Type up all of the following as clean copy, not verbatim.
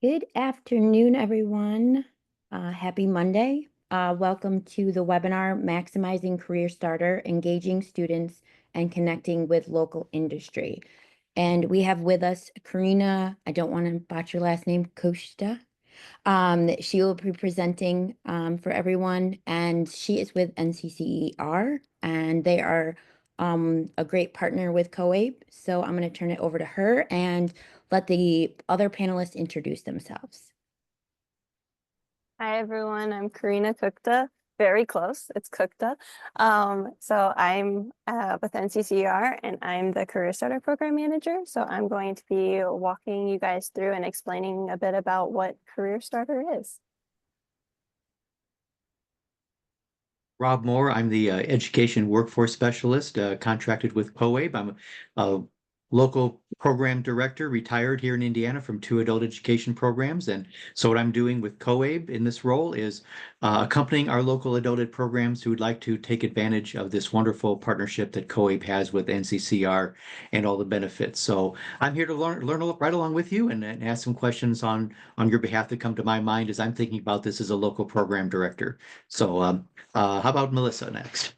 Good afternoon, everyone. Happy Monday. Welcome to the webinar, Maximizing Career Starter, Engaging Students and Connecting with Local Industry. And we have with us Karina, I don't want to botch your last name, Kuchta. She will be presenting for everyone, and she is with NCCER, and they are a great partner with COABE. So I'm going to turn it over to her and let the other panelists introduce themselves. Hi, everyone. I'm Karina Kuchta. Very close. It's Kuchta. So I'm with NCCER, and I'm the CareerStarter program manager. So I'm going to be walking you guys through and explaining a bit about what CareerStarter is. Rob Moore, I'm the Education Workforce Specialist contracted with COABE. I'm a local program director, retired here in Indiana from 2 adult education programs. And so what I'm doing with COABE in this role is accompanying our local adult ed programs who would like to take advantage of this wonderful partnership that COABE has with NCCR and all the benefits. So I'm here to learn right along with you and ask some questions on your behalf that come to my mind as I'm thinking about this as a local program director. So how about Melissa next?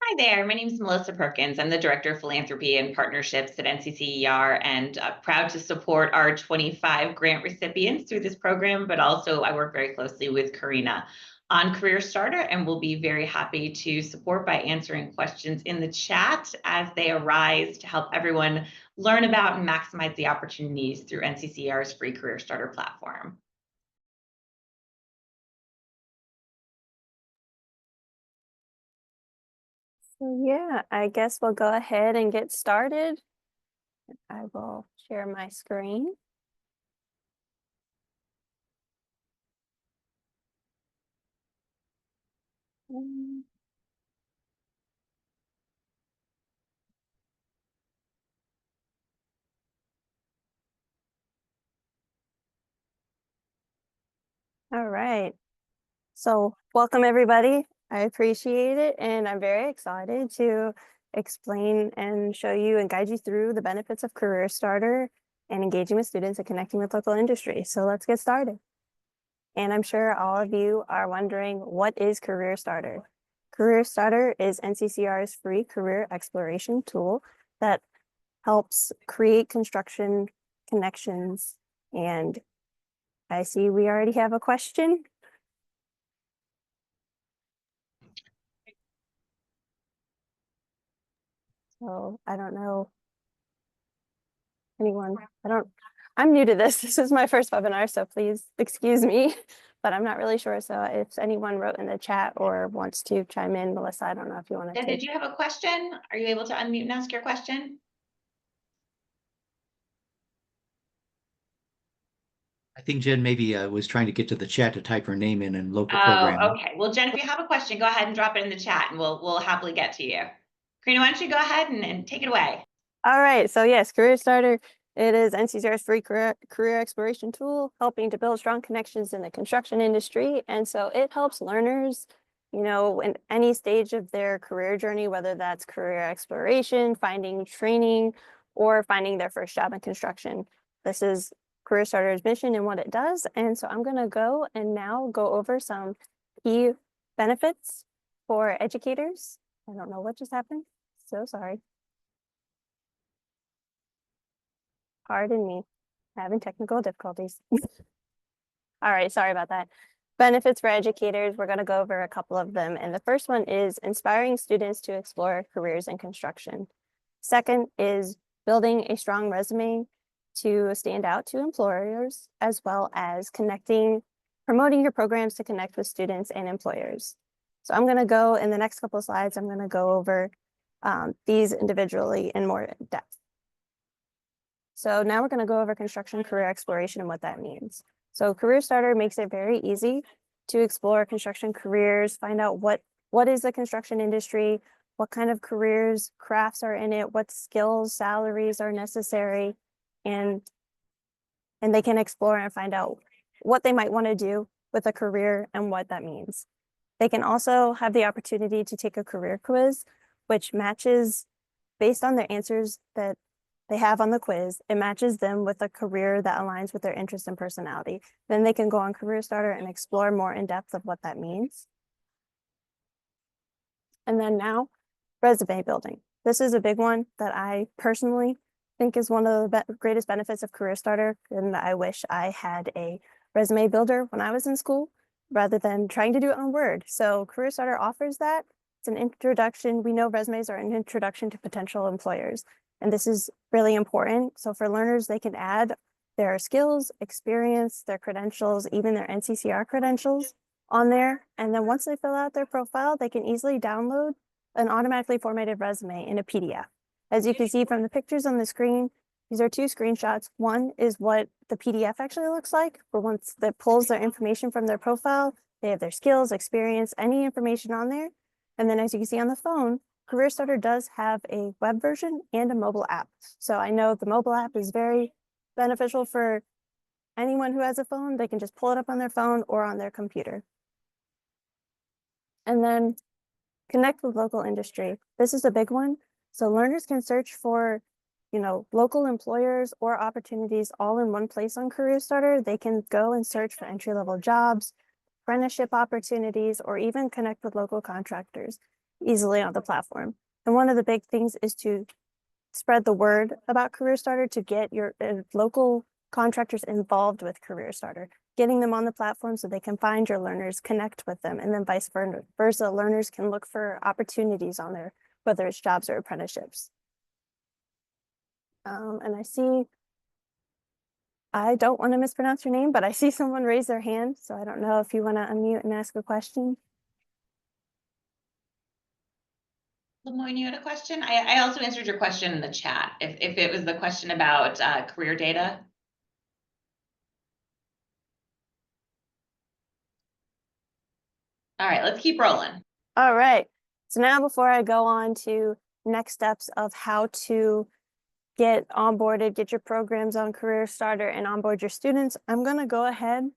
Hi there, my name is Melissa Perkins. I'm the Director of Philanthropy and Partnerships at NCCER, and proud to support our 25 grant recipients through this program, but also I work very closely with Karina on CareerStarter, and we'll be very happy to support by answering questions in the chat as they arise to help everyone learn about and maximize the opportunities through NCCER's free CareerStarter platform. So yeah, I guess we'll go ahead and get started. I will share my screen. All right. So welcome, everybody. I appreciate it, and I'm very excited to explain and show you and guide you through the benefits of CareerStarter and engaging with students and connecting with local industry. So let's get started. And I'm sure all of you are wondering, what is CareerStarter? CareerStarter is NCCR's free career exploration tool that helps create construction connections. And I see we already have a question. So I don't know anyone. I'm new to this. This is my first webinar, so please excuse me, but I'm not really sure. So if anyone wrote in the chat or wants to chime in, Melissa, I don't know if you want to. Did you have a question? Are you able to unmute and ask your question? I think Jen maybe was trying to get to the chat to type her name in and local program. Oh, okay. Well, Jen, if you have a question, go ahead and drop it in the chat and we'll happily get to you. Karina, why don't you go ahead and take it away? All right. So yes, CareerStarter, it is NCCR's free career exploration tool, helping to build strong connections in the construction industry. And so it helps learners, in any stage of their career journey, whether that's career exploration, finding training, or finding their first job in construction. This is CareerStarter's mission and what it does. And so I'm going to go over some key benefits for educators. I don't know what just happened. So sorry. Pardon me, having technical difficulties. All right, sorry about that. Benefits for educators, we're going to go over a couple of them. And the first one is inspiring students to explore careers in construction. Second is building a strong resume to stand out to employers, as well as promoting your programs to connect with students and employers. So I'm going to go in the next couple of slides, I'm going to go over these individually in more depth. So now we're going to go over construction career exploration and what that means. So CareerStarter makes it very easy to explore construction careers, find out what is the construction industry, what kind of careers, crafts are in it, what skills, salaries are necessary, and they can explore and find out what they might want to do with a career and what that means. They can also have the opportunity to take a career quiz, which matches based on their answers that they have on the quiz, it matches them with a career that aligns with their interest and personality. Then they can go on CareerStarter and explore more in depth of what that means. And then now, resume building. This is a big one that I personally think is one of the greatest benefits of CareerStarter, and I wish I had a resume builder when I was in school rather than trying to do it on Word. So CareerStarter offers that. It's an introduction. We know resumes are an introduction to potential employers, and this is really important. So for learners, they can add their skills, experience, their credentials, even their NCCR credentials on there. And then once they fill out their profile, they can easily download an automatically formatted resume in a PDF. As you can see from the pictures on the screen, these are two screenshots. One is what the PDF actually looks like, for once that pulls their information from their profile. They have their skills, experience, any information on there. And then as you can see on the phone, CareerStarter does have a web version and a mobile app. So I know the mobile app is very beneficial for anyone who has a phone. They can just pull it up on their phone or on their computer. And then connect with local industry. This is a big one. So learners can search for, local employers or opportunities all in one place on CareerStarter. They can go and search for entry-level jobs, apprenticeship opportunities, or even connect with local contractors easily on the platform. And one of the big things is to spread the word about CareerStarter to get your local contractors involved with CareerStarter, getting them on the platform so they can find your learners, connect with them, and then vice versa. Learners can look for opportunities on there, whether it's jobs or apprenticeships. And I don't want to mispronounce your name, but I see someone raise their hand, so I don't know if you want to unmute and ask a question. Lemoyne, you had a question? I also answered your question in the chat, if it was the question about career data. All right, let's keep rolling. All right. So now before I go on to next steps of how to get onboarded, get your programs on CareerStarter and onboard your students, I'm going to go ahead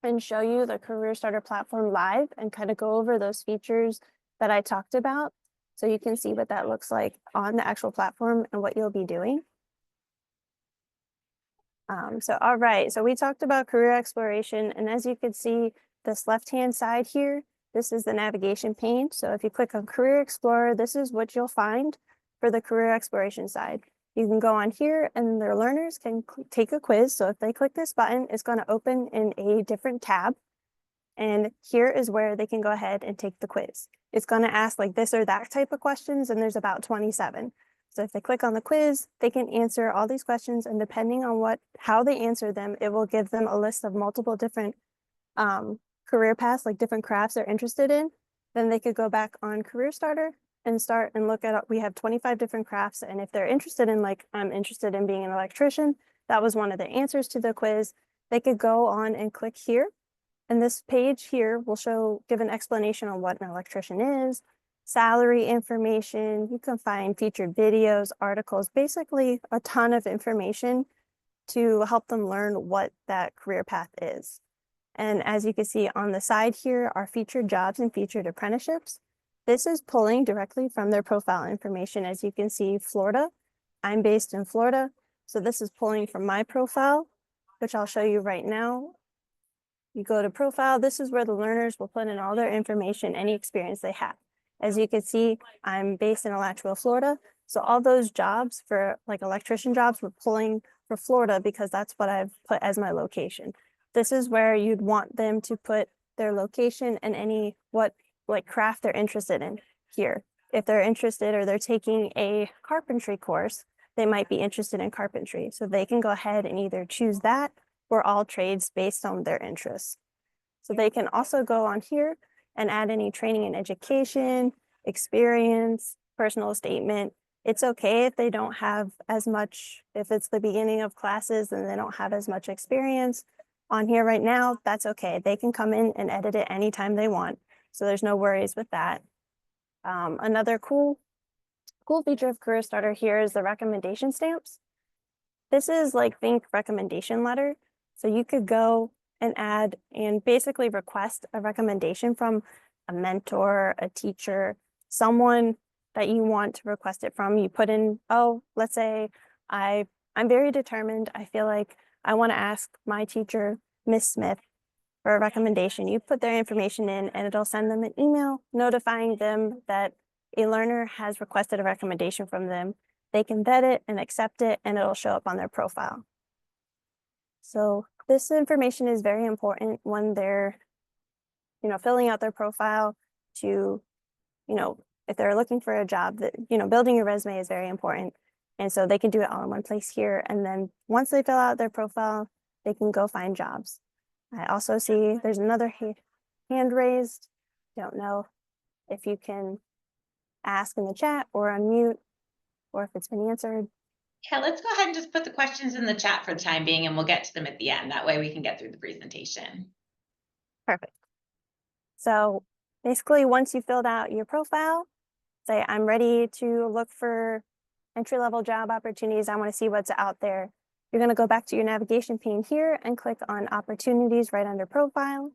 and show you the CareerStarter platform live and kind of go over those features that I talked about, so you can see what that looks like on the actual platform and what you'll be doing. All right, so we talked about career exploration, and as you can see, this left-hand side here, this is the navigation pane. So if you click on Career Explorer, this is what you'll find for the career exploration side. You can go on here and their learners can take a quiz. So if they click this button, it's going to open in a different tab. And here is where they can go ahead and take the quiz. It's going to ask like this or that type of questions, and there's about 27. So if they click on the quiz, they can answer all these questions, and depending on how they answer them, it will give them a list of multiple different career paths, like different crafts they're interested in. Then they could go back on CareerStarter and start and look at, we have 25 different crafts. And if they're interested in, like, I'm interested in being an electrician, that was one of the answers to the quiz, they could go on and click here. And this page here will give an explanation on what an electrician is, salary information. You can find featured videos, articles, basically a ton of information to help them learn what that career path is. And as you can see on the side here are featured jobs and featured apprenticeships. This is pulling directly from their profile information. As you can see, Florida, I'm based in Florida. So this is pulling from my profile, which I'll show you right now. You go to profile, this is where the learners will put in all their information, any experience they have. As you can see, I'm based in Alachua, Florida. So all those jobs for like electrician jobs, we're pulling for Florida because that's what I've put as my location. This is where you'd want them to put their location and what craft they're interested in here. If they're interested or they're taking a carpentry course, they might be interested in carpentry. So they can go ahead and either choose that or all trades based on their interests. So they can also go on here and add any training and education, experience, personal statement. It's okay if they don't have as much, if it's the beginning of classes and they don't have as much experience on here right now, that's okay. They can come in and edit it anytime they want. So there's no worries with that. Another cool feature of CareerStarter here is the recommendation stamps. This is like think recommendation letter. So you could go and add and basically request a recommendation from a mentor, a teacher, someone that you want to request it from. You put in, let's say I'm very determined. I feel like I want to ask my teacher, Miss Smith, for a recommendation. You put their information in and it'll send them an email notifying them that a learner has requested a recommendation from them. They can vet it and accept it, and it'll show up on their profile. So this information is very important when they're, filling out their profile to, if they're looking for a job, that, building your resume is very important. And so they can do it all in one place here. And then once they fill out their profile, they can go find jobs. I also see there's another hand raised. Don't know if you can ask in the chat or unmute, or if it's been answered. Yeah, let's go ahead and just put the questions in the chat for the time being, and we'll get to them at the end. That way we can get through the presentation. Perfect. So basically, once you filled out your profile, say, I'm ready to look for entry-level job opportunities. I want to see what's out there. You're going to go back to your navigation pane here and click on opportunities right under profile.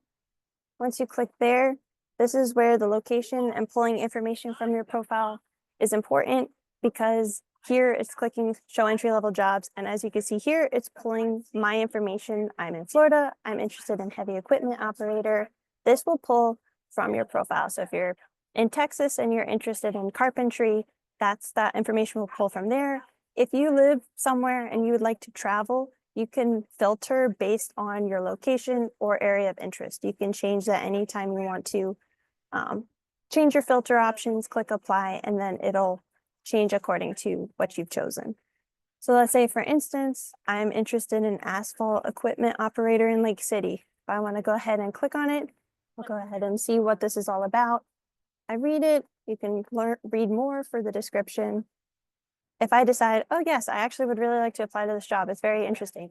Once you click there, this is where the location and pulling information from your profile is important, because here it's clicking show entry-level jobs. And as you can see here, it's pulling my information. I'm in Florida. I'm interested in heavy equipment operator. This will pull from your profile. So if you're in Texas and you're interested in carpentry, that information will pull from there. If you live somewhere and you would like to travel, you can filter based on your location or area of interest. You can change that anytime you want to. Change your filter options, click apply, and then it'll change according to what you've chosen. So let's say, for instance, I'm interested in asphalt equipment operator in Lake City. If I want to go ahead and click on it, I'll go ahead and see what this is all about. I read it. You can read more for the description. If I decide, oh yes, I actually would really like to apply to this job, it's very interesting,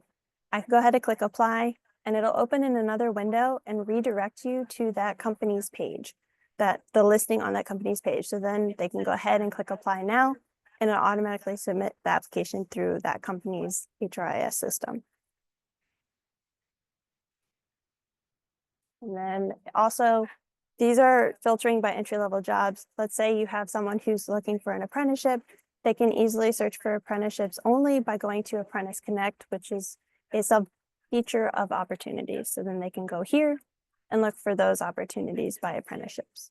I can go ahead and click apply, and it'll open in another window and redirect you to that company's page, the listing on that company's page. So then they can go ahead and click apply now, and it'll automatically submit the application through that company's HRIS system. And then also, these are filtering by entry-level jobs. Let's say you have someone who's looking for an apprenticeship. They can easily search for apprenticeships only by going to Apprentice Connect, which is a sub-feature of opportunities. So then they can go here and look for those opportunities by apprenticeships.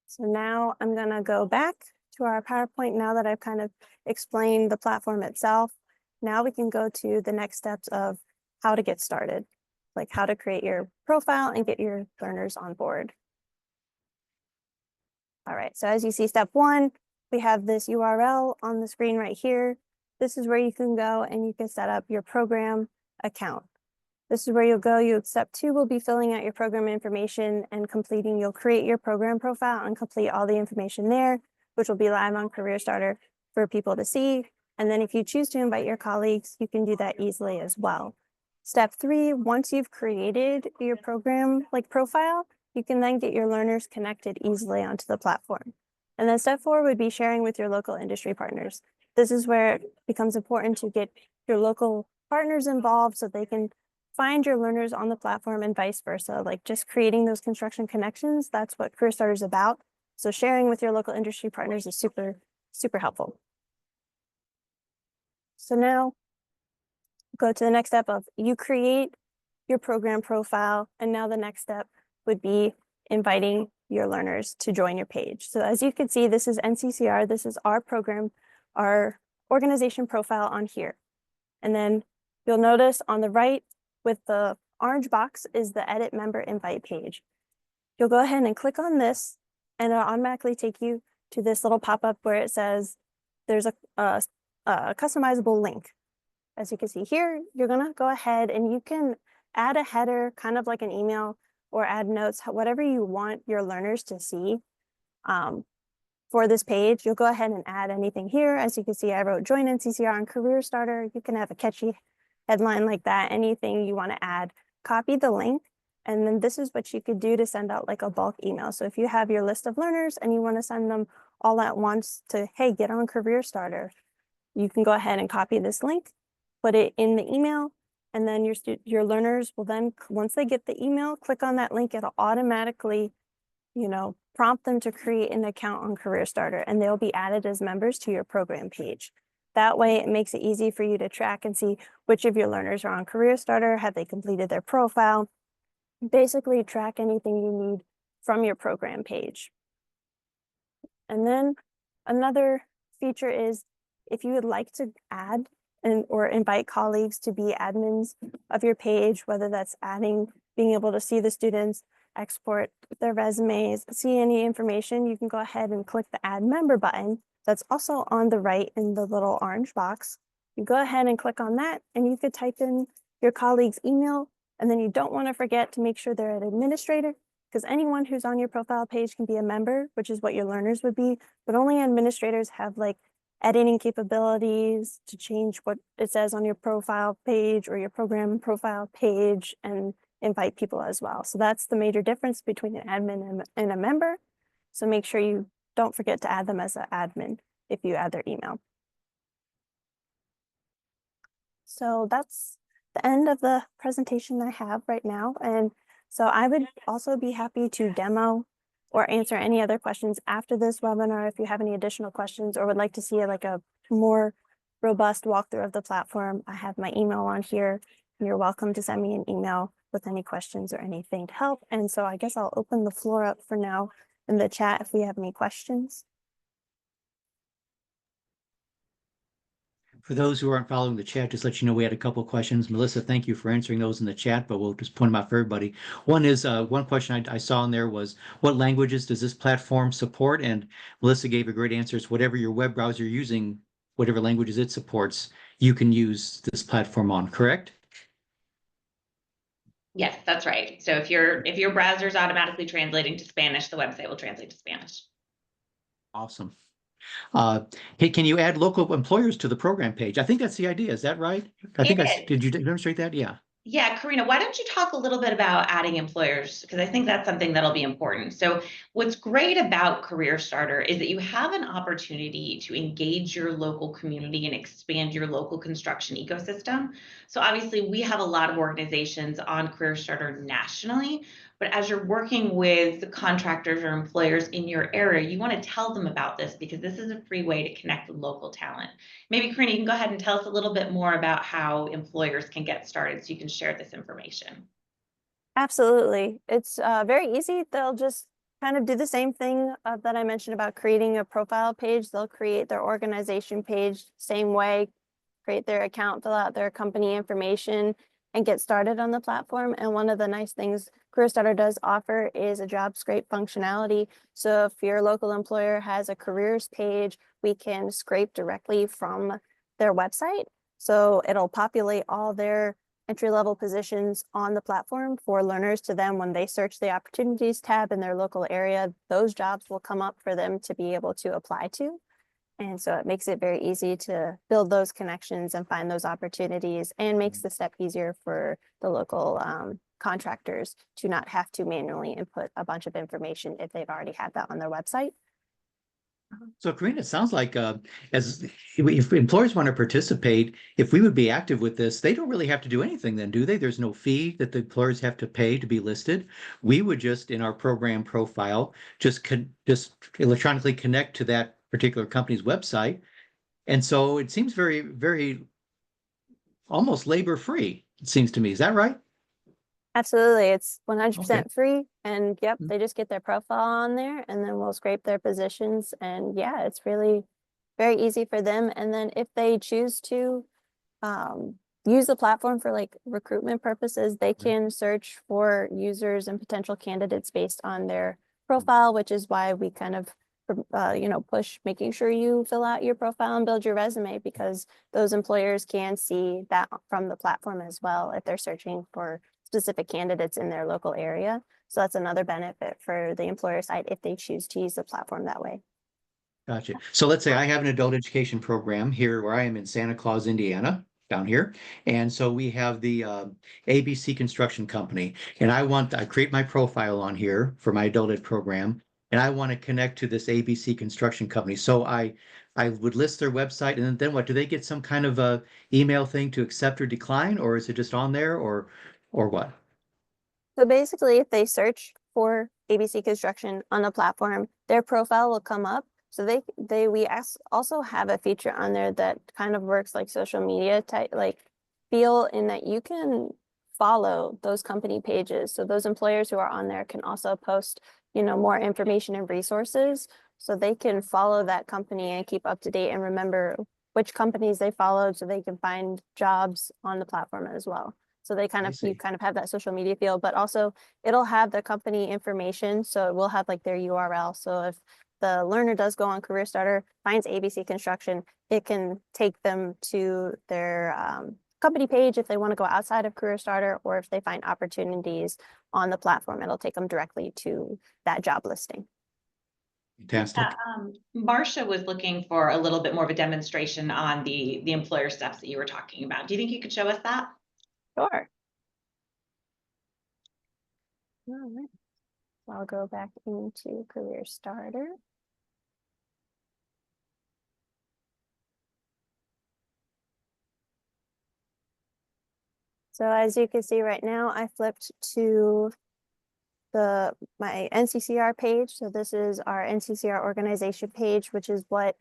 So now I'm going to go back to our PowerPoint now that I've kind of explained the platform itself. Now we can go to the next steps of how to get started, like how to create your profile and get your learners on board. All right, so as you see, step one, we have this URL on the screen right here. This is where you can go and you can set up your program account. This is where you'll go. Step two will be filling out your program information and completing. You'll create your program profile and complete all the information there, which will be live on CareerStarter for people to see. And then if you choose to invite your colleagues, you can do that easily as well. Step three, once you've created your program profile, you can then get your learners connected easily onto the platform. And then step four would be sharing with your local industry partners. This is where it becomes important to get your local partners involved so they can find your learners on the platform and vice versa. Like just creating those construction connections, that's what CareerStarter is about. So sharing with your local industry partners is super, super helpful. So now go to the next step of you create your program profile. And now the next step would be inviting your learners to join your page. So as you can see, this is NCCR. This is our program, our organization profile on here. And then you'll notice on the right with the orange box is the edit member invite page. You'll go ahead and click on this and it'll automatically take you to this little pop-up where it says there's a customizable link. As you can see here, you're gonna go ahead and you can add a header, kind of like an email, or add notes, whatever you want your learners to see for this page. You'll go ahead and add anything here. As you can see, I wrote join NCCR on CareerStarter. You can have a catchy headline like that, anything you want to add. Copy the link, and then this is what you could do to send out like a bulk email. So if you have your list of learners and you want to send them all at once to, hey, get on CareerStarter, you can go ahead and copy this link, put it in the email, and then your learners will then, once they get the email, click on that link. It'll automatically, prompt them to create an account on CareerStarter, and they'll be added as members to your program page. That way, it makes it easy for you to track and see which of your learners are on CareerStarter, have they completed their profile, basically track anything you need from your program page. And then another feature is if you would like to add or invite colleagues to be admins of your page, whether that's being able to see the students, export their resumes, see any information, you can go ahead and click the add member button. That's also on the right in the little orange box. You go ahead and click on that, and you could type in your colleague's email, and then you don't want to forget to make sure they're an administrator, because anyone who's on your profile page can be a member, which is what your learners would be, but only administrators have like editing capabilities to change what it says on your profile page or your program profile page and invite people as well. So that's the major difference between an admin and a member. So make sure you don't forget to add them as an admin if you add their email. So that's the end of the presentation I have right now. And so I would also be happy to demo or answer any other questions after this webinar if you have any additional questions or would like to see like a more robust walkthrough of the platform. I have my email on here, and you're welcome to send me an email with any questions or anything to help. And so I guess I'll open the floor up for now in the chat if we have any questions. For those who aren't following the chat, just let you know we had a couple of questions. Melissa, thank you for answering those in the chat, but we'll just point them out for everybody. One is one question I saw in there was, what languages does this platform support? And Melissa gave a great answer. It's whatever your web browser using, whatever languages it supports, you can use this platform on, correct? Yes, that's right. So if your browser is automatically translating to Spanish, the website will translate to Spanish. Awesome. Hey, can you add local employers to the program page? I think that's the idea. Is that right? Did you demonstrate that? Yeah. Yeah, Karina, why don't you talk a little bit about adding employers? Because I think that's something that'll be important. So what's great about CareerStarter is that you have an opportunity to engage your local community and expand your local construction ecosystem. So obviously we have a lot of organizations on CareerStarter nationally, but as you're working with the contractors or employers in your area, you want to tell them about this because this is a free way to connect with local talent. Maybe Karina, you can go ahead and tell us a little bit more about how employers can get started so you can share this information. Absolutely. It's very easy. They'll just kind of do the same thing that I mentioned about creating a profile page. They'll create their organization page same way, create their account, fill out their company information, and get started on the platform. And one of the nice things CareerStarter does offer is a job scrape functionality. So if your local employer has a careers page, we can scrape directly from their website. So it'll populate all their entry-level positions on the platform for learners to them. When they search the opportunities tab in their local area, those jobs will come up for them to be able to apply to. And so it makes it very easy to build those connections and find those opportunities, and makes the step easier for the local contractors to not have to manually input a bunch of information if they've already had that on their website. So Karina, it sounds like if employers want to participate, if we would be active with this, they don't really have to do anything then, do they? There's no fee that the employers have to pay to be listed. We would just, in our program profile, just electronically connect to that particular company's website. And so it seems very, very almost labor-free, it seems to me. Is that right? Absolutely. It's 100% Okay. free. And yep, they just get their profile on there, and then we'll scrape their positions. And yeah, it's really very easy for them. And then if they choose to use the platform for like recruitment purposes, they can search for users and potential candidates based on their profile, which is why we kind of push making sure you fill out your profile and build your resume, because those employers can see that from the platform as well if they're searching for specific candidates in their local area. So that's another benefit for the employer side if they choose to use the platform that way. Gotcha. So let's say I have an adult education program here where I am in Santa Claus, Indiana, down here. And so we have the ABC Construction Company, and I create my profile on here for my adult ed program, and I want to connect to this ABC Construction Company. So I would list their website, and then what? Do they get some kind of a email thing to accept or decline, or is it just on there, or what? So basically, if they search for ABC Construction on the platform, their profile will come up. So also have a feature on there that kind of works like social media type, like feel, in that you can follow those company pages. So those employers who are on there can also post, more information and resources, so they can follow that company and keep up to date and remember which companies they followed, so they can find jobs on the platform as well. So you kind of have that social media feel, but also it'll have the company information. So it will have like their URL. So if the learner does go on CareerStarter, finds ABC Construction, it can take them to their company page if they want to go outside of CareerStarter, or if they find opportunities on the platform, it'll take them directly to that job listing. Fantastic. Marcia was looking for a little bit more of a demonstration on the employer steps that you were talking about. Do you think you could show us that? Sure. All right. So I'll go back into CareerStarter. So as you can see right now, I flipped to my NCCR page. So this is our NCCR organization page, which is what,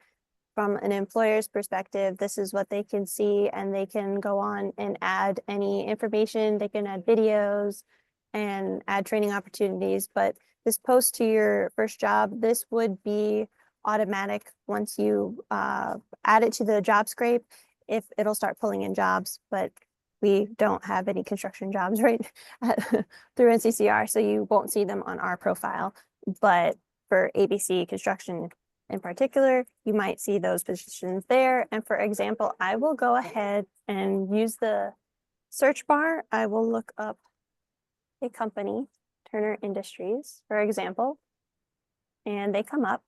from an employer's perspective, this is what they can see, and they can go on and add any information. They can add videos and add training opportunities. But this post to your first job, this would be automatic once you add it to the job scrape. If it'll start pulling in jobs, but we don't have any construction jobs right through NCCR, so you won't see them on our profile. But for ABC Construction in particular, you might see those positions there. And for example, I will go ahead and use the search bar. I will look up a company, Turner Industries, for example, and they come up.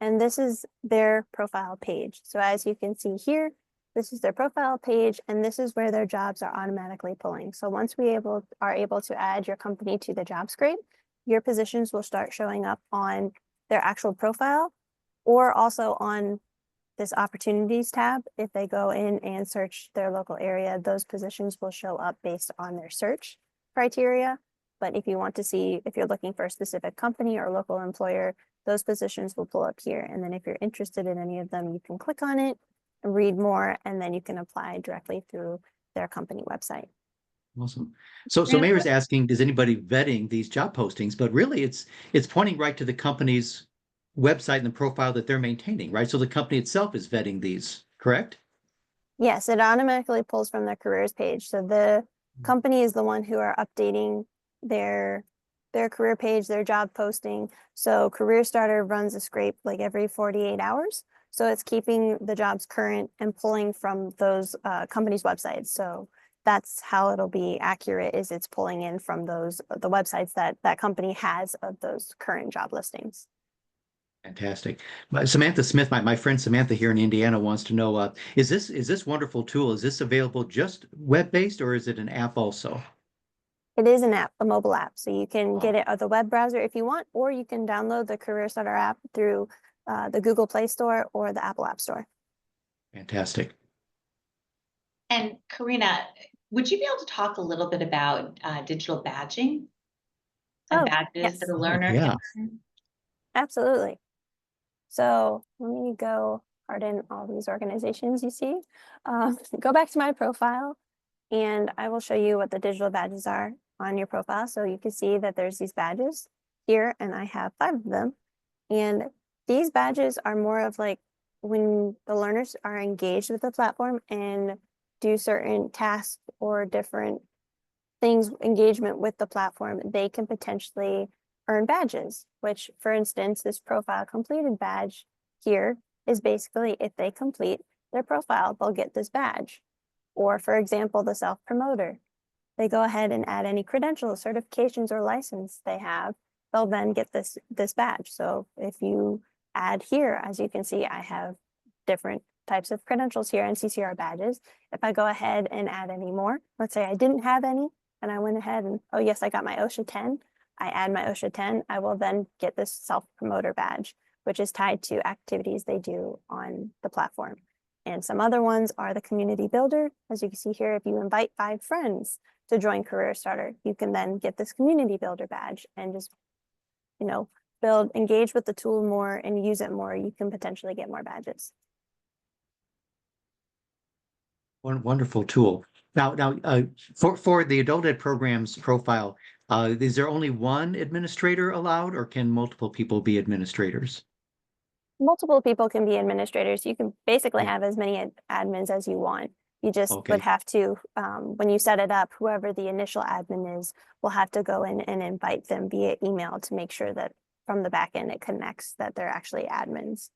And this is their profile page. So as you can see here, this is their profile page, and this is where their jobs are automatically pulling. So once we are able to add your company to the job scrape, your positions will start showing up on their actual profile, or also on this opportunities tab. If they go in and search their local area, those positions will show up based on their search criteria. But if you want to see, if you're looking for a specific company or local employer, those positions will pull up here. And then if you're interested in any of them, you can click on it, read more, and then you can apply directly through their company website. Awesome. So Mayor's asking, is anybody vetting these job postings? But really, it's pointing right to the company's website and the profile that they're maintaining, right? So the company itself is vetting these, correct? Yes, it automatically pulls from their careers page. So the company is the one who are updating their career page, their job posting. So CareerStarter runs a scrape like every 48 hours. So it's keeping the jobs current and pulling from those companies' websites. So that's how it'll be accurate, is it's pulling in from the websites that company has of those current job listings. Fantastic. Samantha Smith, my friend Samantha here in Indiana, wants to know, is this wonderful tool, is this available just web-based, or is it an app also? It is an app, a mobile app. So you can get it on the web browser if you want, or you can download the CareerStarter app through the Google Play Store or the Apple App Store. Fantastic. And Karina, would you be able to talk a little bit about digital badging and badges that a learner can earn? Absolutely. So let me go pardon all these organizations you see. Go back to my profile, and I will show you what the digital badges are on your profile. So you can see that there's these badges here, and I have 5 of them. And these badges are more of like when the learners are engaged with the platform and do certain tasks or different things, engagement with the platform, they can potentially earn badges, which, for instance, this profile completed badge here is basically if they complete their profile, they'll get this badge. Or for example, the self-promoter, they go ahead and add any credentials, certifications, or license they have, they'll then get this badge. So if you add here, as you can see, I have different types of credentials here, NCCR badges. If I go ahead and add any more, let's say I didn't have any, and I went ahead and, oh yes, I got my OSHA 10, I add my OSHA 10, I will then get this self-promoter badge, which is tied to activities they do on the platform. And some other ones are the community builder. As you can see here, if you invite 5 friends to join CareerStarter, you can then get this community builder badge and just engage with the tool more and use it more, you can potentially get more badges. One wonderful tool. Now, for the adult ed programs profile, is there only one administrator allowed, or can multiple people be administrators? Multiple people can be administrators. You can basically Yeah. have as many admins as you want. You just Okay. would have to, when you set it up, whoever the initial admin is will have to go in and invite them via email to make sure that from the back end it connects that they're actually admins.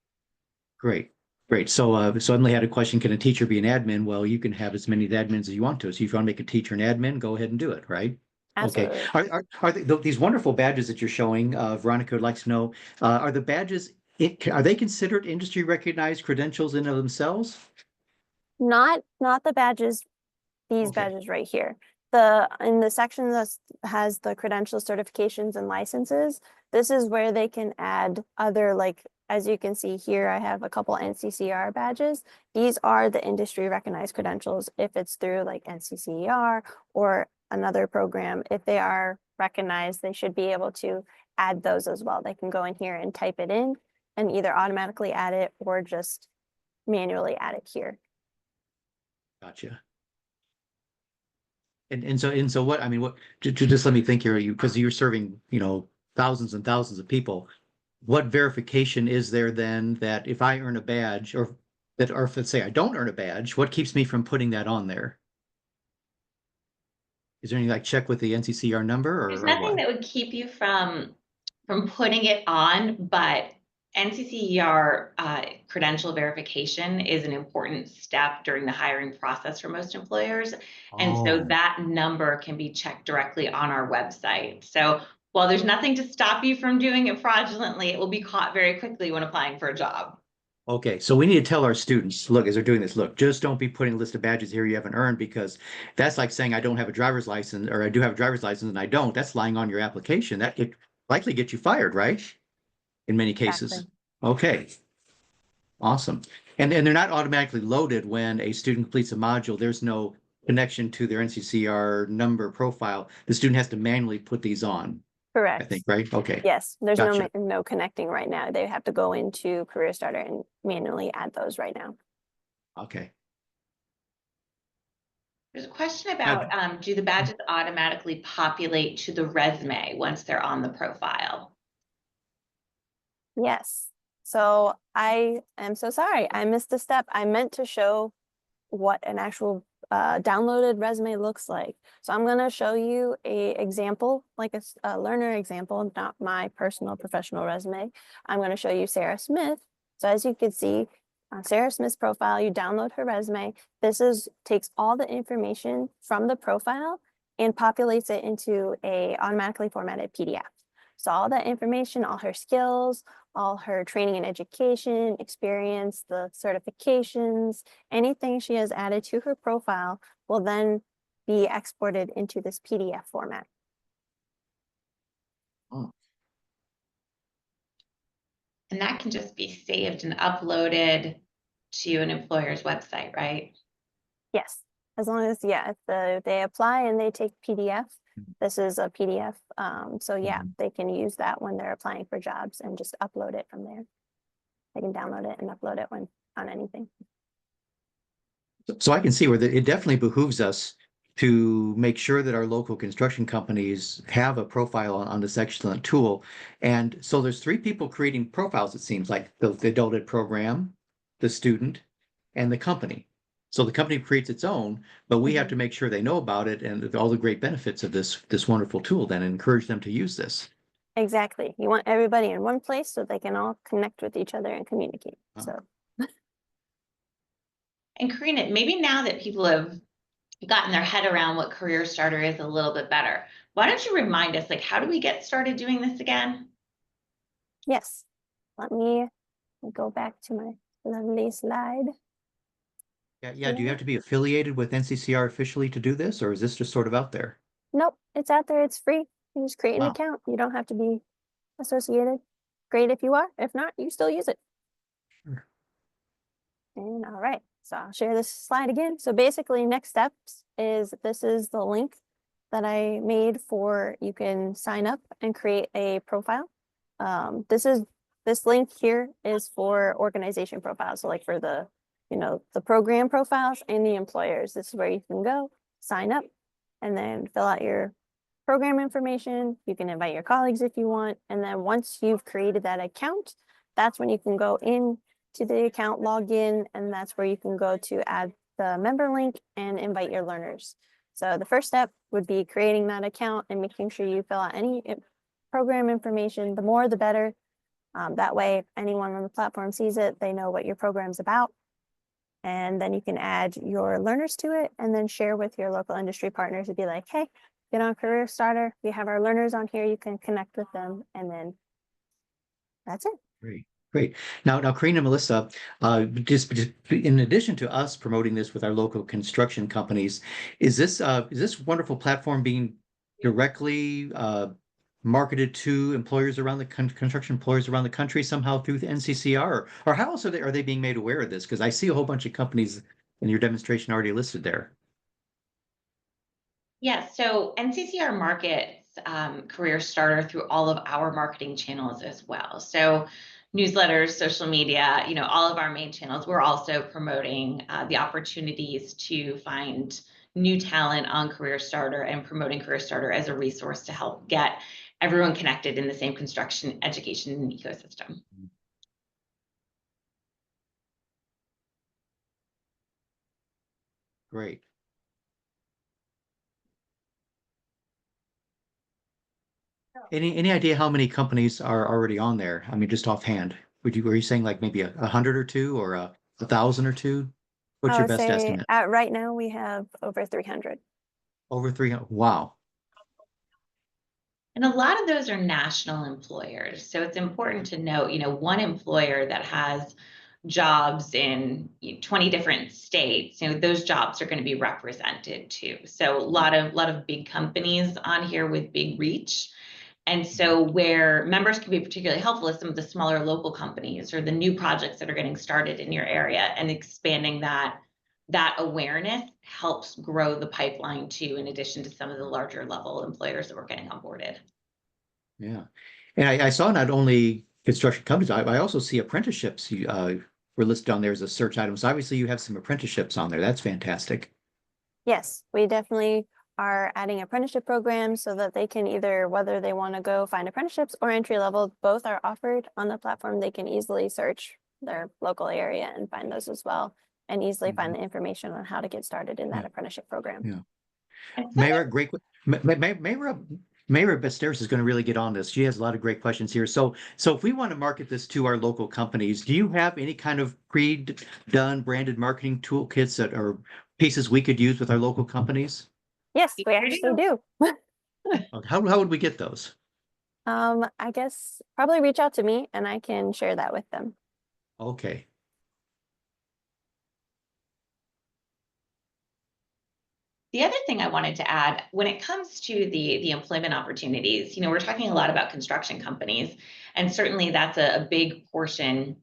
Great. Great. So, suddenly had a question, can a teacher be an admin? Well, you can have as many admins as you want to. So if you want to make a teacher an admin, go ahead and do it, right? Absolutely. Okay. These wonderful badges that you're showing, Veronica would like to know, are the badges, are they considered industry recognized credentials in and of themselves? Not the badges, these Okay. badges right here. In the section that has the credentials, certifications, and licenses, this is where they can add other, like, as you can see here, I have a couple NCCR badges. These are the industry recognized credentials. If it's through like NCCER or another program, if they are recognized, they should be able to add those as well. They can go in here and type it in and either automatically add it or just manually add it here. Gotcha. And so what, I mean, what, just let me think here, because you're serving, thousands and thousands of people. What verification is there then that if I earn a badge or if let's say I don't earn a badge, what keeps me from putting that on there? Is there any like check with the NCCR number There's or nothing what? that would keep you from putting it on, but NCCER credential verification is an important step during the hiring process for most employers. And so Oh, that number can be checked directly on our website. So while there's nothing to stop you from doing it fraudulently, it will be caught very quickly when applying for a job. okay. So we need to tell our students, look, as they're doing this, look, just don't be putting a list of badges here you haven't earned, because that's like saying I don't have a driver's license, or I do have a driver's license and I don't. That's lying on your application. That could likely get you fired, right? In many cases. Exactly. Okay. Awesome. And they're not automatically loaded when a student completes a module. There's no connection to their NCCR number profile. The student has to manually put these on, I Correct. think, right? Okay. Yes, there's Gotcha. no connecting right now. They have to go into CareerStarter and manually add those right now. Okay. There's a question about, do the badges automatically populate to the resume once they're on the profile? Yes. So I am so sorry. I missed a step. I meant to show what an actual downloaded resume looks like. So I'm going to show you a example, like a learner example, not my personal professional resume. I'm going to show you Sarah Smith. So as you can see, on Sarah Smith's profile, you download her resume. This takes all the information from the profile and populates it into a automatically formatted PDF. So all that information, all her skills, all her training and education, experience, the certifications, anything she has added to her profile will then be exported into this PDF format. Oh, And that can just be saved and uploaded to an employer's website, right? Yes, as long as, yeah, if they apply and they take PDF, this is a PDF. So yeah, they can use that when they're applying for jobs and just upload it from there. They can download it and upload it on anything. so I can see where it definitely behooves us to make sure that our local construction companies have a profile on this excellent tool. And so there's 3 people creating profiles, it seems like the adult ed program, the student, and the company. So the company creates its own, but we have to make sure they know about it and all the great benefits of this wonderful tool, then, and encourage them to use this. Exactly. You want everybody in one place so they can all connect with each other and communicate. So. And Karina, maybe now that people have gotten their head around what CareerStarter is a little bit better, why don't you remind us, like, how do we get started doing this again? Yes, let me go back to my lovely slide. Yeah. Do you have to be affiliated with NCCR officially to do this, or is this just sort of out there? Nope, it's out there. It's free. You just create an Wow. account. You don't have to be associated. Great if you are. If not, you still use it. Sure. And all right, so I'll share this slide again. So basically, next steps is this is the link that I made for you can sign up and create a profile. This link here is for organization profiles. So like for the, the program profiles and the employers, this is where you can go sign up and then fill out your program information. You can invite your colleagues if you want. And then once you've created that account, that's when you can go in to the account, log in, and that's where you can go to add the member link and invite your learners. So the first step would be creating that account and making sure you fill out any program information. The more, the better. That way, if anyone on the platform sees it, they know what your program's about. And then you can add your learners to it and then share with your local industry partners and be like, hey, get on CareerStarter. We have our learners on here. You can connect with them. And then that's it. Great. Great. Now, Karina and Melissa, just in addition to us promoting this with our local construction companies, is this wonderful platform being directly marketed to employers around the construction employers around the country somehow through the NCCR, or how else are they being made aware of this? Because I see a whole bunch of companies in your demonstration already listed there. Yeah, so NCCR markets CareerStarter through all of our marketing channels as well. So newsletters, social media, all of our main channels. We're also promoting the opportunities to find new talent on CareerStarter and promoting CareerStarter as a resource to help get everyone connected in the same construction education ecosystem. Great. Any idea how many companies are already on there? I mean, just offhand, were you saying like maybe 100 or two or 1,000 or two? What's I your would best say estimate? right now we have over 300. Over 300. Wow. And a lot of those are national employers. So it's important to note, one employer that has jobs in 20 different states, those jobs are going to be represented too. So a lot of big companies on here with big reach. And so where members can be particularly helpful is some of the smaller local companies or the new projects that are getting started in your area, and expanding that awareness helps grow the pipeline too, in addition to some of the larger level employers that we're getting onboarded. Yeah. And I saw not only construction companies, I also see apprenticeships were listed on there as a search item. So obviously you have some apprenticeships on there. That's fantastic. Yes, we definitely are adding apprenticeship programs so that they can either, whether they want to go find apprenticeships or entry level, both are offered on the platform. They can easily search their local area and find those as well, and easily find the information on how to get started in that apprenticeship program. Yeah. Mayra, great. Mayra Besteris is going to really get on this. She has a lot of great questions here. So if we want to market this to our local companies, do you have any kind of pre-done branded marketing toolkits that are pieces we could use with our local companies? Yes, we actually do. How would we get those? I guess probably reach out to me and I can share that with them. Okay. The other thing I wanted to add, when it comes to the employment opportunities, we're talking a lot about construction companies, and certainly that's a big portion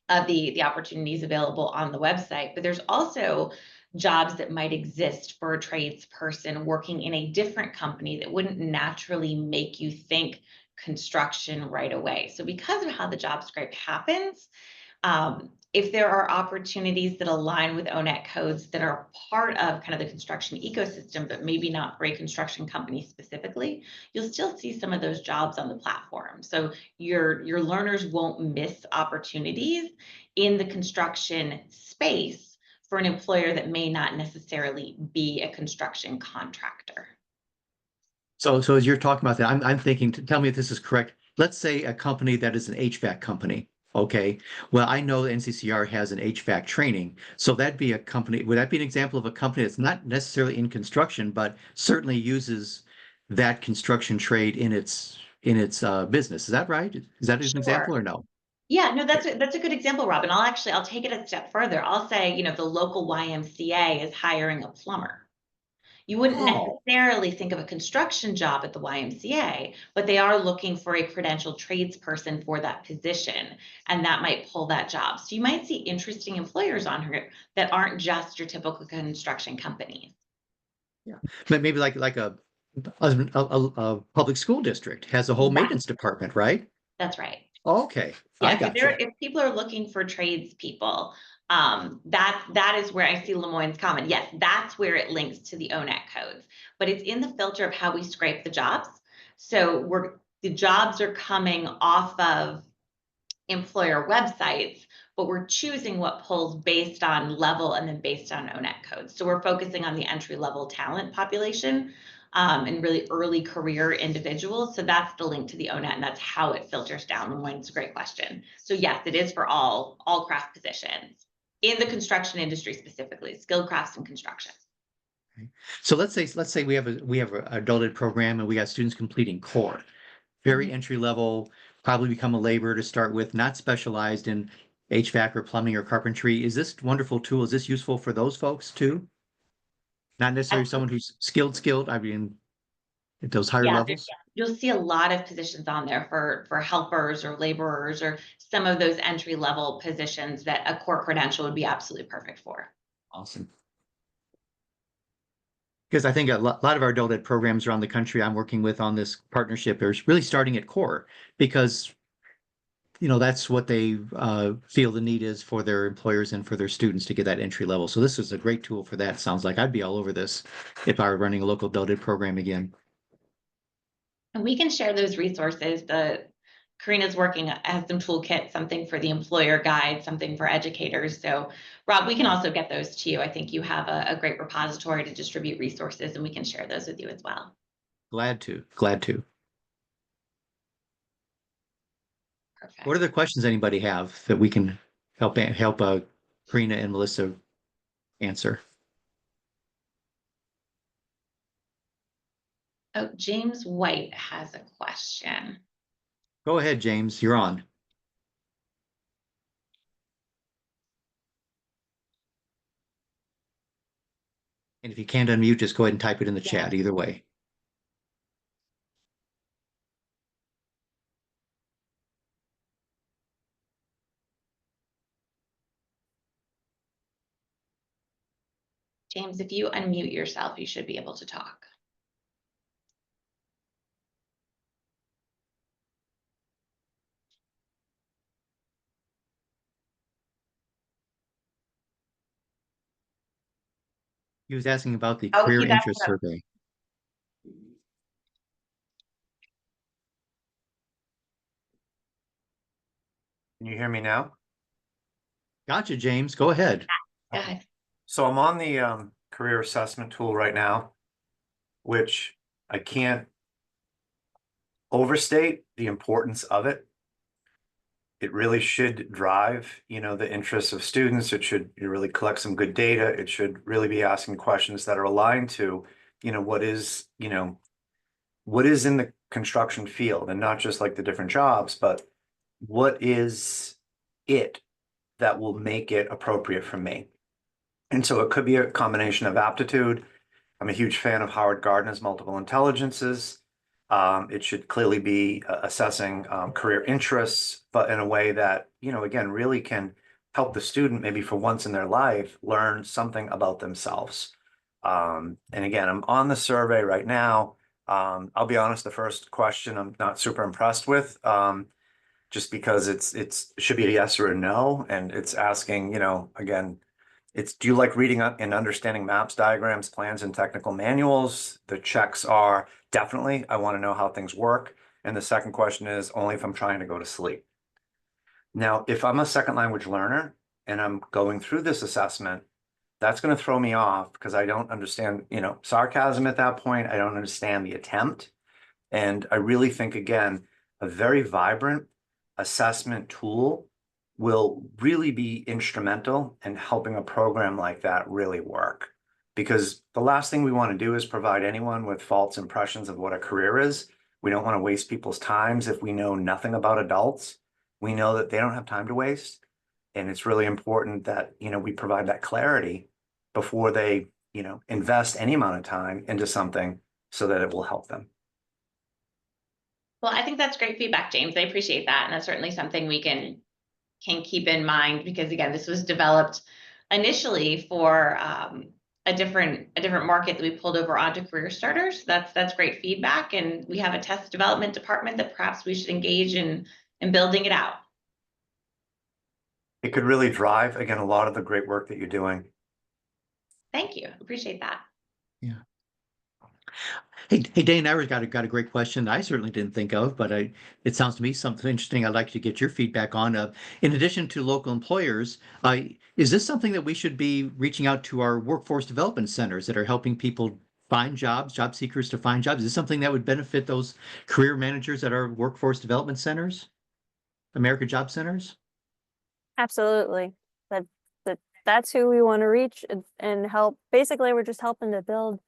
of the opportunities available on the website. But there's also jobs that might exist for a tradesperson working in a different company that wouldn't naturally make you think construction right away. So because of how the job script happens, if there are opportunities that align with ONET codes that are part of kind of the construction ecosystem, but maybe not for a construction company specifically, you'll still see some of those jobs on the platform. So your learners won't miss opportunities in the construction space for an employer that may not necessarily be a construction contractor. So as you're talking about that, I'm thinking, tell me if this is correct. Let's say a company that is an HVAC company. Okay. Well, I know the NCCR has an HVAC training. So that'd be a company. Would that be an example of a company that's not necessarily in construction, but certainly uses that construction trade in its business? Is that right? Is that an example or no? Yeah, no, that's a good example, Robin. I'll take it a step further. I'll say, the local YMCA is hiring a plumber. You wouldn't Oh, necessarily think of a construction job at the YMCA, but they are looking for a credentialed tradesperson for that position, and that might pull that job. So you might see interesting employers on here that aren't just your typical construction companies. yeah. Maybe like a public school district has a whole Exactly. maintenance department, right? That's right. Okay, I Yeah, so got you. if people are looking for tradespeople, that is where I see Lemoyne's comment. Yes, that's where it links to the ONET codes, but it's in the filter of how we scrape the jobs. So the jobs are coming off of employer websites, but we're choosing what pulls based on level and then based on ONET codes. So we're focusing on the entry-level talent population and really early career individuals. So that's the link to the ONET, and that's how it filters down. It's a great question. So yes, it is for all craft positions in the construction industry specifically, skilled crafts and construction. So let's say we have a adult ed program and we got students completing core, very entry level, probably become a laborer to start with, not specialized in HVAC or plumbing or carpentry. Is this wonderful tool? Is this useful for those folks too? Not necessarily someone who's skilled. I mean, at those higher Yeah, levels. you'll see a lot of positions on there for helpers or laborers or some of those entry level positions that a core credential would be absolutely perfect for. Awesome. Because I think a lot of our adult ed programs around the country I'm working with on this partnership is really starting at core because that's what they feel the need is for their employers and for their students to get that entry level. So this is a great tool for that. Sounds like I'd be all over this if I were running a local adult ed program again. And we can share those resources. Karina's working as some toolkit, something for the employer guide, something for educators. So Rob, we can also get those to you. I think you have a great repository to distribute resources, and we can share those with you as well. Glad to. Perfect. What other questions anybody have that we can help Karina and Melissa answer? Oh, James White has a question. Go ahead, James. You're on. And if you can't unmute, just go ahead and type it in the chat either way. James, if you unmute yourself, you should be able to talk. He was asking about the Oh, career he's interest asking survey. Can you hear me now? Gotcha, James. Go ahead. Go ahead. So I'm on the career assessment tool right now, which I can't overstate the importance of it. It really should drive, the interests of students. It should really collect some good data. It should really be asking questions that are aligned to, what is in the construction field, and not just like the different jobs, but what is it that will make it appropriate for me. And so it could be a combination of aptitude. I'm a huge fan of Howard Gardner's multiple intelligences. It should clearly be assessing career interests, but in a way that, again, really can help the student maybe for once in their life learn something about themselves. And again, I'm on the survey right now. I'll be honest, the first question I'm not super impressed with, just because it should be a yes or a no. And it's asking, again, do you like reading and understanding maps, diagrams, plans, and technical manuals? The checks are definitely, I want to know how things work. And the second question is only if I'm trying to go to sleep. Now, if I'm a second language learner and I'm going through this assessment, that's going to throw me off because I don't understand, sarcasm at that point. I don't understand the attempt. And I really think, again, a very vibrant assessment tool will really be instrumental in helping a program like that really work. Because the last thing we want to do is provide anyone with false impressions of what a career is. We don't want to waste people's times if we know nothing about adults. We know that they don't have time to waste. And it's really important that, we provide that clarity before they, invest any amount of time into something so that it will help them. Well, I think that's great feedback, James. I appreciate that. And that's certainly something we can keep in mind because, again, this was developed initially for a different market that we pulled over onto CareerStarter. That's great feedback. And we have a test development department that perhaps we should engage in and building it out. It could really drive, again, a lot of the great work that you're doing. Thank you. Appreciate that. Yeah. Hey, Dane, I got a great question that I certainly didn't think of, but it sounds to me something interesting I'd like to get your feedback on. In addition to local employers, is this something that we should be reaching out to our workforce development centers that are helping people find jobs, job seekers to find jobs? Is this something that would benefit those career managers at our workforce development centers, America Job Centers? Absolutely. That, that's who we want to reach and help. Basically, we're just helping to build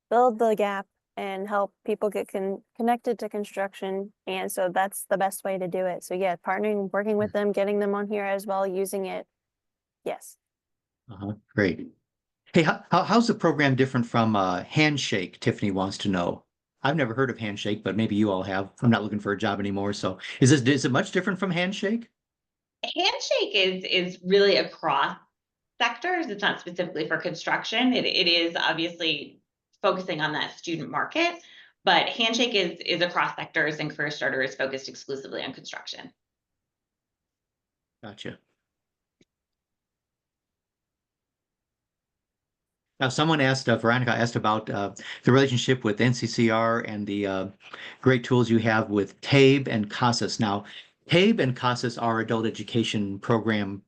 the gap and help people get connected to construction. And so that's the best way to do it. So yeah, partnering, working with them, getting them on here as well, using it. Yes. Great. Hey, how's the program different from Handshake? Tiffany wants to know. I've never heard of Handshake, but maybe you all have. I'm not looking for a job anymore. So is it much different from Handshake? Handshake is really across sectors. It's not specifically for construction. It is obviously focusing on that student market, but Handshake is across sectors, and CareerStarter is focused exclusively on construction. Gotcha. Now, someone asked, Veronica asked about the relationship with NCCR and the great tools you have with TABE and CASAS. Now, TABE and CASAS are adult education program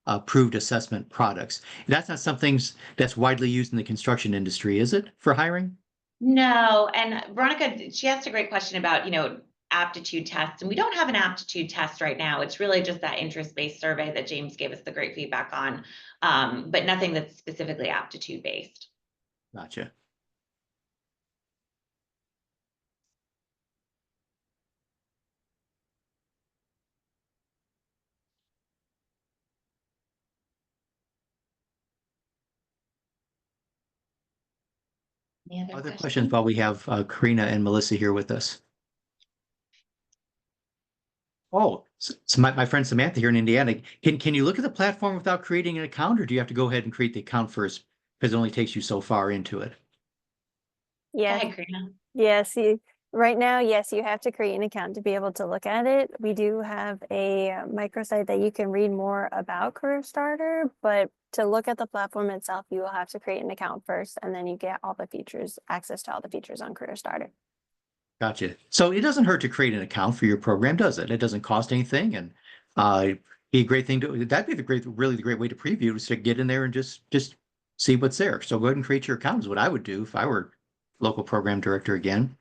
approved assessment products. That's not something that's widely used in the construction industry, is it, for hiring? No, and Veronica, she asked a great question about, aptitude tests, and we don't have an aptitude test right now. It's really just that interest-based survey that James gave us the great feedback on, but nothing that's specifically aptitude-based. Gotcha. Any Other questions while we have Karina and Melissa here with us? Oh, so my friend Samantha here in Indiana, can you look at the platform without creating an account, or do you have to go ahead and create the account first because it only takes you so far into it? Go Yeah. ahead, Karina. Yes. Right now, yes, you have to create an account to be able to look at it. We do have a microsite that you can read more about CareerStarter, but to look at the platform itself, you will have to create an account first, and then you get all the features, access to all the features on CareerStarter. Gotcha. So it doesn't hurt to create an account for your program, does it? It doesn't cost anything, and be a great thing to. That'd be really the great way to preview is to get in there and just see what's there. So go ahead and create your account is what I would do if I were local program director again.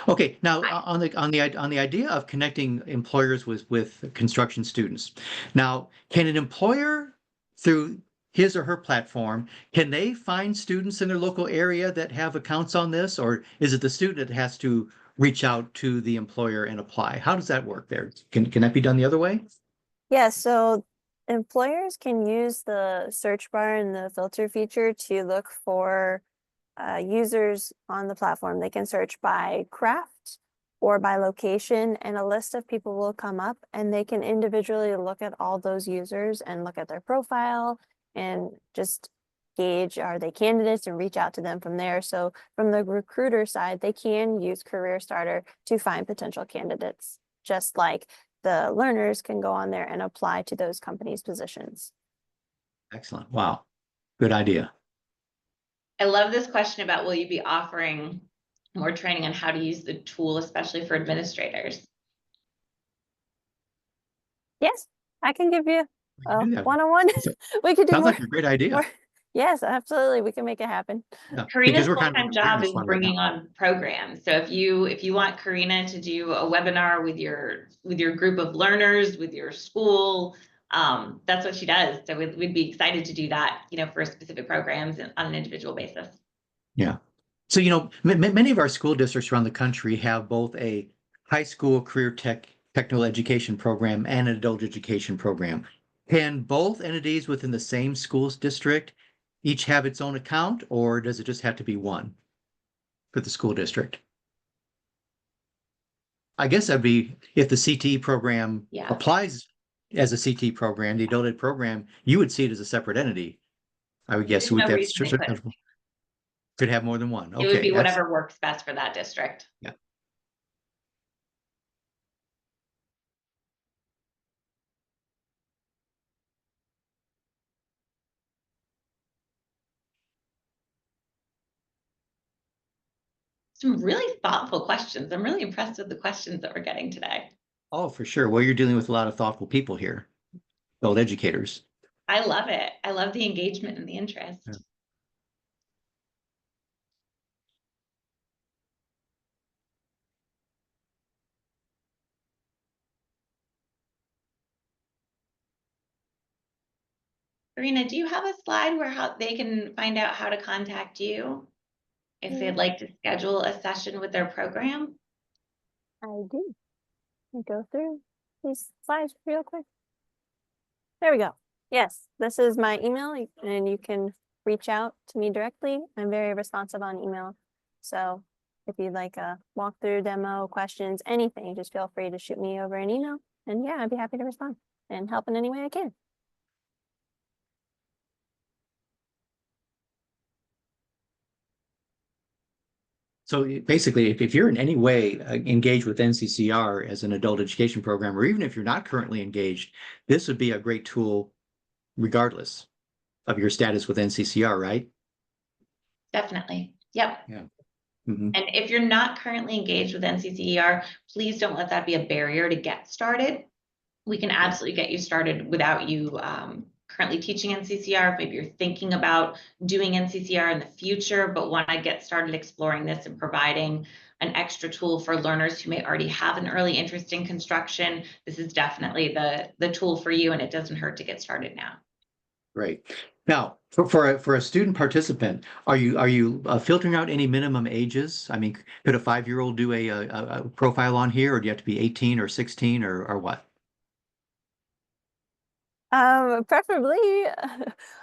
Okay, now on the idea of connecting employers with construction students. Now, can an employer through his or her platform, can they find students in their local area that have accounts on this, or is it the student that has to reach out to the employer and apply? How does that work there? Can that be done the other way? Yeah, so employers can use the search bar and the filter feature to look for users on the platform. They can search by craft or by location, and a list of people will come up, and they can individually look at all those users and look at their profile and just gauge, are they candidates, and reach out to them from there. So from the recruiter side, they can use CareerStarter to find potential candidates, just like the learners can go on there and apply to those companies' positions. Excellent. Wow. Good idea. I love this question about, will you be offering more training on how to use the tool, especially for administrators? Yes, I can give you We can do that. one-on-one. We could do Sounds more. like a great idea. Yes, absolutely. We can make it happen. Yeah, Karina's because we're kind of full-time job is right now. bringing on programs. So if you want Karina to do a webinar with your group of learners, with your school, that's what she does. So we'd be excited to do that, for specific programs and on an individual basis. Yeah. So, many of our school districts around the country have both a high school career technical education program and an adult education program. Can both entities within the same schools district each have its own account, or does it just have to be one for the school district? I guess that'd be if the CTE program applies as a CTE program, the adult ed program, you would see it as a separate entity. I would guess There's no with that reason they couldn't. could have more than one. It would Okay, be whatever works best for that district. Yeah. some really thoughtful questions. I'm really impressed with the questions that we're getting today. Oh, for sure. Well, you're dealing with a lot of thoughtful people here, adult educators. I love it. I love the engagement and the interest. Yeah. Karina, do you have a slide where how they can find out how to contact you if they'd like to schedule a session with their program? I do. Let me go through these slides real quick. There we go. Yes, this is my email and you can reach out to me directly. I'm very responsive on email. So if you'd like a walkthrough, demo, questions, anything, just feel free to shoot me over an email. And yeah, I'd be happy to respond and help in any way I can. So basically, if you're in any way engaged with NCCR as an adult education program, or even if you're not currently engaged, this would be a great tool regardless of your status with NCCR, right? Definitely. Yep. Yeah. Mm-hmm. And if you're not currently engaged with NCCER, please don't let that be a barrier to get started. We can absolutely get you started without you currently teaching NCCR. Maybe you're thinking about doing NCCR in the future, but want to get started exploring this and providing an extra tool for learners who may already have an early interest in construction. This is definitely the tool for you, and it doesn't hurt to get started now. Great. Now, for a student participant, are you filtering out any minimum ages? I mean, could a 5-year-old do a profile on here, or do you have to be 18 or 16 or what? Preferably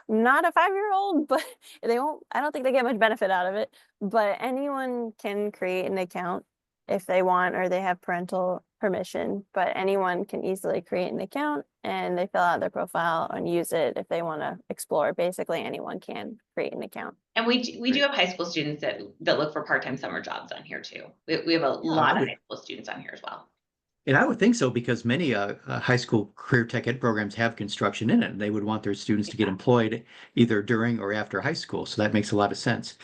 not a 5-year-old, but I don't think they get much benefit out of it, but anyone can create an account if they want, or they have parental permission, but anyone can easily create an account and they fill out their profile and use it if they want to explore. Basically, anyone can create an account. And we do have high school students that look for part-time summer jobs on here too. We have a lot of high school students on here as well. And I would think so, because many high school career tech ed programs have construction in it, and they would want their students to get employed either during or after high school. So that makes a lot of sense.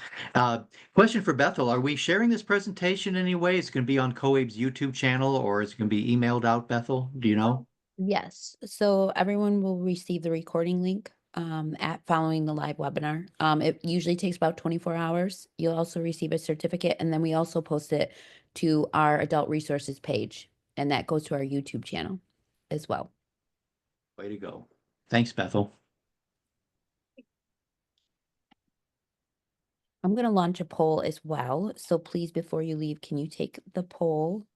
Question for Bethel: are we sharing this presentation in any way? Is it going to be on COAB's YouTube channel, or is it going to be emailed out, Bethel? Do you know? Yes, so everyone will receive the recording link at following the live webinar. It usually takes about 24 hours. You'll also receive a certificate, and then we also post it to our adult resources page, and that goes to our YouTube channel as well. Way to go. Thanks, Bethel. I'm going to launch a poll as well. So please, before you leave, can you take the poll?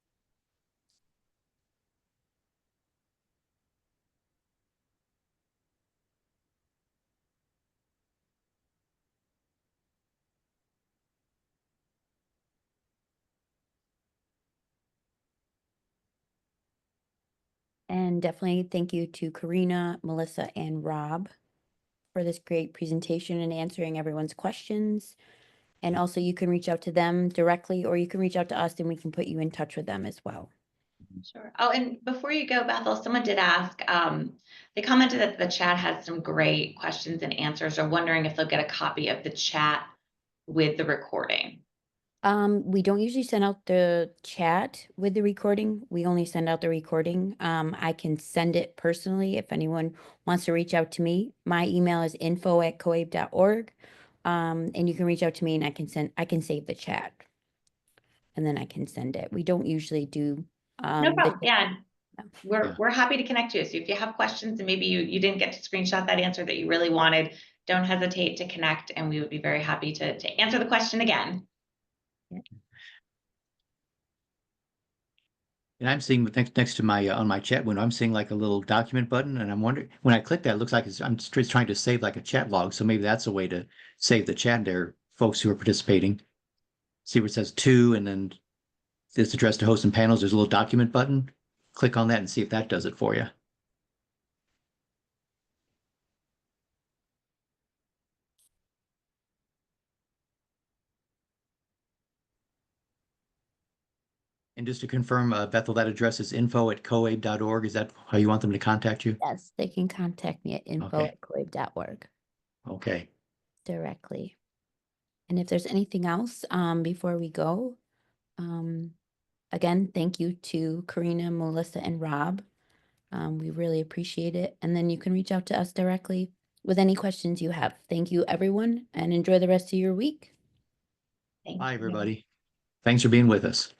And definitely thank you to Karina, Melissa, and Rob for this great presentation and answering everyone's questions. And also you can reach out to them directly, or you can reach out to us and we can put you in touch with them as well. Sure. Oh, and before you go, Bethel, someone did ask, they commented that the chat has some great questions and answers. They're wondering if they'll get a copy of the chat with the recording. We don't usually send out the chat with the recording. We only send out the recording. I can send it personally if anyone wants to reach out to me. My email is info@coab.org. And you can reach out to me and I can save the chat and then I can send it. We don't usually do No problem. Yeah. Yeah. We're happy to connect you. So if you have questions and maybe you didn't get to screenshot that answer that you really wanted, don't hesitate to connect, and we would be very happy to answer the question again. And I'm seeing next to my on my chat window, I'm seeing like a little document button, and I'm wondering, when I click that, it looks like I'm just trying to save like a chat log. So maybe that's a way to save the chat there, folks who are participating. See where it says to, and then it's addressed to hosts and panels. There's a little document button. Click on that and see if that does it for you. And just to confirm, Bethel, that address is info@coab.org. Is that how you want them to contact you? Yes, they can contact me at info@coab.org Okay. directly. And if there's anything else before we go, Again, thank you to Karina, Melissa, and Rob. We really appreciate it. And then you can reach out to us directly with any questions you have. Thank you, everyone, and enjoy the rest of your week. Thank Bye, you. everybody. Thanks for being with us.